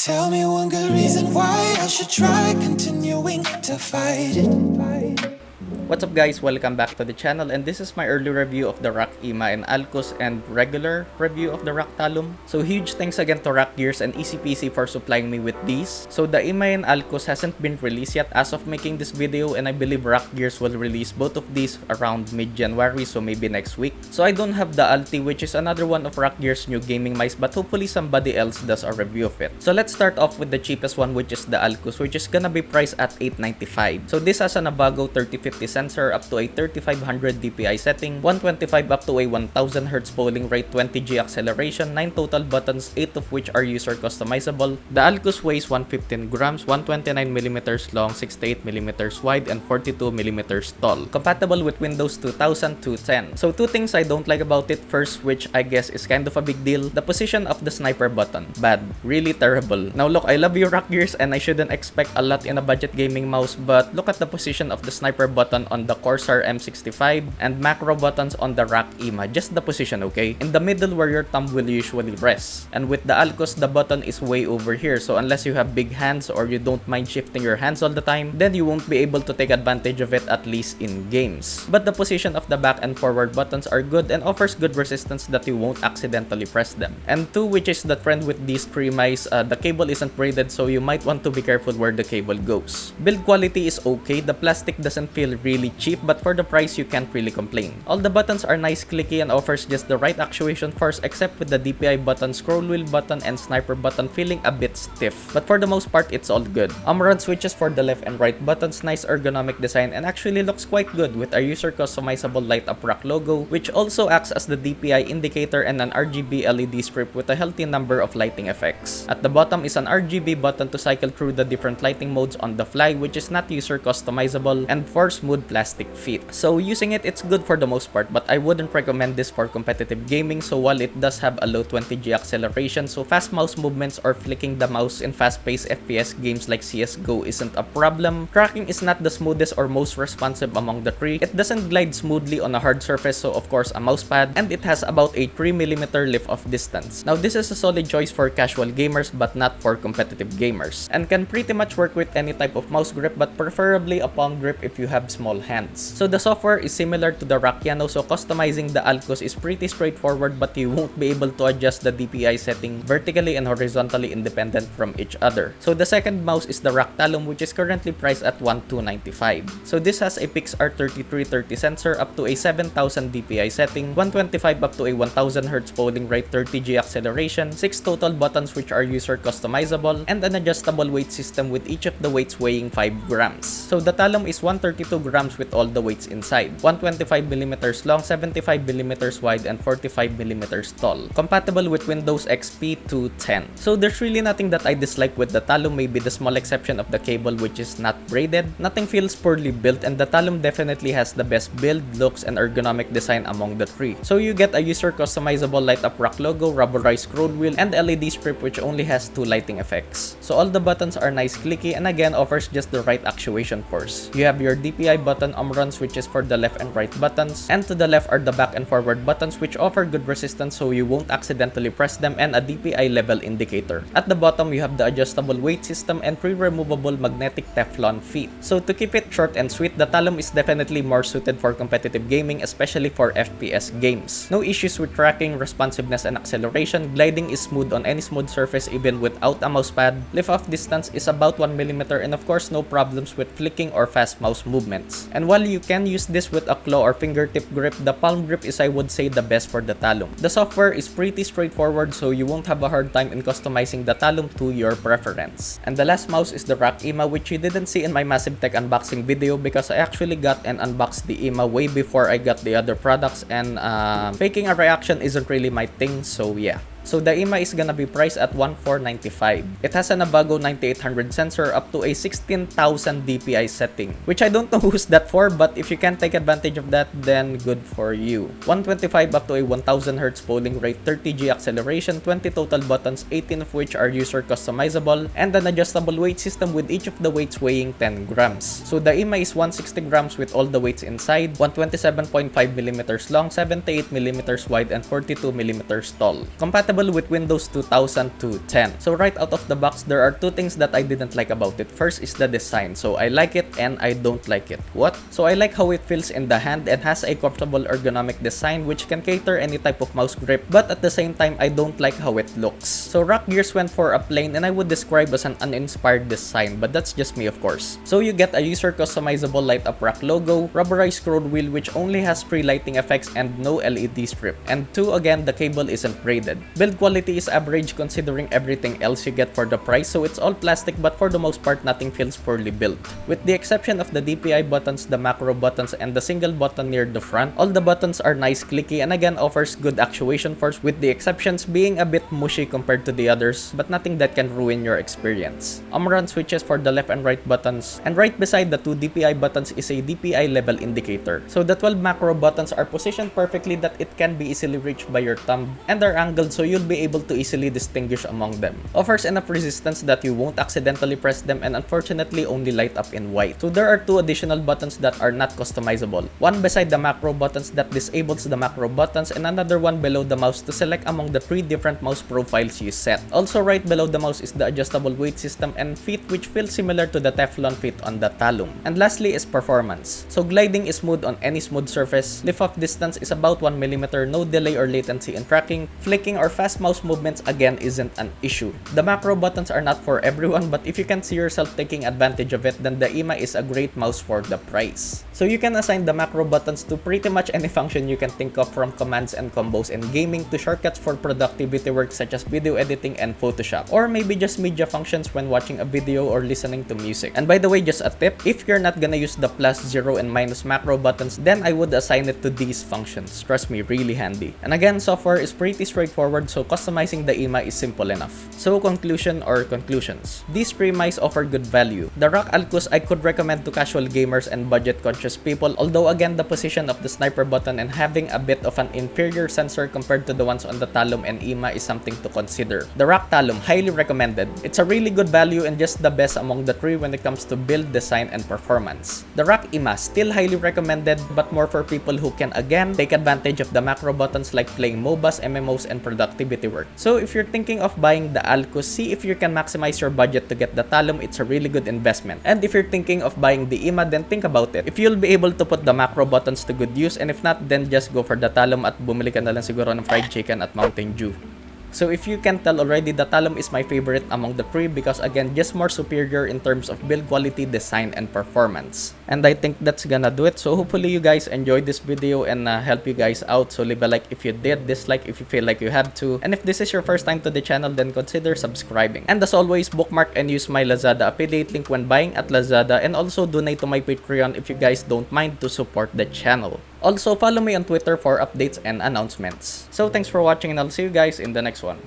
Tell me one good reason why I should try continuing to fight it. What's up guys, welcome back to the channel, and this is my early review of the Rakk Ima and Alkus and regular review of the Rakk Talum. So huge thanks again to Rakk Gears and ECPC for supplying me with these. So the Eema and Alkus hasn't been released yet as of making this video, and I believe Rakk Gears will release both of these around mid-January, so maybe next week. So I don't have the Alti, which is another one of Rakk Gears' new gaming mice, but hopefully somebody else does a review of it. So let's start off with the cheapest one, which is the Alkus, which is gonna be priced at $895. So this has an Abago 3050 sensor up to a 3500 DPI setting, 125 up to a 1000 Hz polling rate, 20G acceleration, 9 total buttons, 8 of which are user customizable. The Alkus weighs 115 grams, 129mm long, 68mm wide, and 42mm tall. Compatible with Windows 2000 to 10. So two things I don't like about it. First, which I guess is kind of a big deal, the position of the sniper button. Bad. Really terrible. Now look, I love you Rakk Gears and I shouldn't expect a lot in a budget gaming mouse, but look at the position of the sniper button on the Corsair M65 and macro buttons on the Rakk Ima. Just the position, okay? In the middle where your thumb will usually rest. And with the Alkus, the button is way over here, so unless you have big hands or you don't mind shifting your hands all the time, then you won't be able to take advantage of it, at least in games. But the position of the back and forward buttons are good and offers good resistance that you won't accidentally press them. And two, which is the trend with these three mice, the cable isn't braided, so you might want to be careful where the cable goes. Build quality is okay, the plastic doesn't feel really cheap, but for the price you can't really complain. All the buttons are nice, clicky, and offers just the right actuation force, except with the DPI button, scroll wheel button, and sniper button feeling a bit stiff. But for the most part, it's all good. Run switches for the left and right buttons, nice ergonomic design, and actually looks quite good with a user customizable light up Rakk logo, which also acts as the DPI indicator and an RGB LED strip with a healthy number of lighting effects. At the bottom is an RGB button to cycle through the different lighting modes on the fly, which is not user customizable, and for smooth plastic fit. So using it, it's good for the most part, but I wouldn't recommend this for competitive gaming. So while it does have a low 20G acceleration, so fast mouse movements or flicking the mouse in fast-paced FPS games like CSGO isn't a problem. Tracking is not the smoothest or most responsive among the three. It doesn't glide smoothly on a hard surface, so of course a mousepad, and it has about a 3mm lift-off distance. Now this is a solid choice for casual gamers, but not for competitive gamers, and can pretty much work with any type of mouse grip, but preferably a palm grip if you have small hands. So the software is similar to the Rakk Piano, so customizing the Alkus is pretty straightforward, but you won't be able to adjust the DPI setting vertically and horizontally independent from each other. So the second mouse is the Rakk Talum, which is currently priced at $1,295. So this has a Pixar 3330 sensor up to a 7000 DPI setting, 125 up to a 1000 Hz polling rate, 30G acceleration, 6 total buttons which are user customizable, and an adjustable weight system with each of the weights weighing 5 grams. So the Talum is 132 grams with all the weights inside, 125mm long, 75mm wide, and 45mm tall. Compatible with Windows XP to 10. So there's really nothing that I dislike with the Talum, maybe the small exception of the cable which is not braided. Nothing feels poorly built, and the Talum definitely has the best build, looks, and ergonomic design among the three. So you get a user customizable light up Rakk logo, rubberized scroll wheel, and LED strip which only has 2 lighting effects. So all the buttons are nice, clicky, and again offers just the right actuation force. You have your DPI button, run switches for the left and right buttons, and to the left are the back and forward buttons which offer good resistance so you won't accidentally press them, and a DPI level indicator. At the bottom you have the adjustable weight system and pre-removable magnetic Teflon feet. So to keep it short and sweet, the Talum is definitely more suited for competitive gaming, especially for FPS games. No issues with tracking, responsiveness, and acceleration. Gliding is smooth on any smooth surface even without a mousepad. Lift-off distance is about 1mm, and of course no problems with flicking or fast mouse movements. And while you can use this with a claw or fingertip grip, the palm grip is, I would say, the best for the Talum. The software is pretty straightforward, so you won't have a hard time in customizing the Talum to your preference. And the last mouse is the Rakk Ima, which you didn't see in my Massive Tech unboxing video because I actually got and unboxed the Ima way before I got the other products, and faking a reaction isn't really my thing, so yeah. So the Eema is gonna be priced at $1,495. It has an Abago 9800 sensor up to a 16,000 DPI setting, which I don't know who's that for, but if you can take advantage of that, then good for you. 125 up to a 1000 Hz polling rate, 30G acceleration, 20 total buttons, 18 of which are user customizable, and an adjustable weight system with each of the weights weighing 10 grams. So the Eema is 160 grams with all the weights inside, 127.5mm long, 78mm wide, and 42mm tall. Compatible compatible with Windows 2000 to 10. So right out of the box, there are two things that I didn't like about it. First is the design. So I like it and I don't like it. What? So I like how it feels in the hand and has a comfortable ergonomic design which can cater any type of mouse grip, but at the same time I don't like how it looks. So Rakk Gears went for a plain and I would describe as an uninspired design, but that's just me of course. So you get a user customizable light up Rakk logo, rubberized scroll wheel which only has free lighting effects and no LED strip. And 2, again, the cable isn't braided. Build quality is average considering everything else you get for the price, so it's all plastic but for the most part nothing feels poorly built. With the exception of the DPI buttons, the macro buttons, and the single button near the front, all the buttons are nice, clicky, and again offers good actuation force, with the exceptions being a bit mushy compared to the others, but nothing that can ruin your experience. Run switches for the left and right buttons, and right beside the 2 DPI buttons is a DPI level indicator. So the 12 macro buttons are positioned perfectly that it can be easily reached by your thumb, and are angled so you'll be able to easily distinguish among them. Offers enough resistance that you won't accidentally press them, and unfortunately only light up in white. So there are 2 additional buttons that are not customizable. One beside the macro buttons that disables the macro buttons, and another one below the mouse to select among the 3 different mouse profiles you set. Also right below the mouse is the adjustable weight system and feet which feel similar to the Teflon feet on the Talum. And lastly is performance. So gliding is smooth on any smooth surface, lift off distance is about 1mm, no delay or latency in tracking, flicking or fast mouse movements again isn't an issue. The macro buttons are not for everyone, but if you can see yourself taking advantage of it, then the Eema is a great mouse for the price. So you can assign the macro buttons to pretty much any function you can think of, from commands and combos in gaming to shortcuts for productivity work such as video editing and Photoshop, or maybe just media functions when watching a video or listening to music. And by the way, just a tip, if you're not gonna use the plus, 0, and minus macro buttons, then I would assign it to these functions. Trust me, really handy. And again, software is pretty straightforward, so customizing the Eema is simple enough. So conclusion or conclusions. These 3 mice offer good value. The Rakk Alkus I could recommend to casual gamers and budget conscious people, although again the position of the sniper button and having a bit of an inferior sensor compared to the ones on the Talum and Eema is something to consider. The Rakk Talum, highly recommended. It's a really good value and just the best among the 3 when it comes to build, design, and performance. The Rakk Ima, still highly recommended, but more for people who can again take advantage of the macro buttons like playing MOBAs, MMOs, and productivity work. So if you're thinking of buying the Alko, see if you can maximize your budget to get the Talum. It's a really good investment. And if you're thinking of buying the Eema, then think about it. If you'll be able to put the macro buttons to good use, and if not, then just go for the Talum at bumili ka na lang siguro ng fried chicken at Mountain Dew. So if you can tell already, the Talam is my favorite among the 3 because again, just more superior in terms of build quality, design, and performance. And I think that's gonna do it. So hopefully you guys enjoyed this video and help you guys out. So leave a like if you did, dislike if you feel like you have to. And if this is your first time to the channel, then consider subscribing. And as always, bookmark and use my Lazada affiliate link when buying at Lazada, and also donate to my Patreon if you guys don't mind to support the channel. Also, follow me on Twitter for updates and announcements. So thanks for watching, and I'll see you guys in the next one.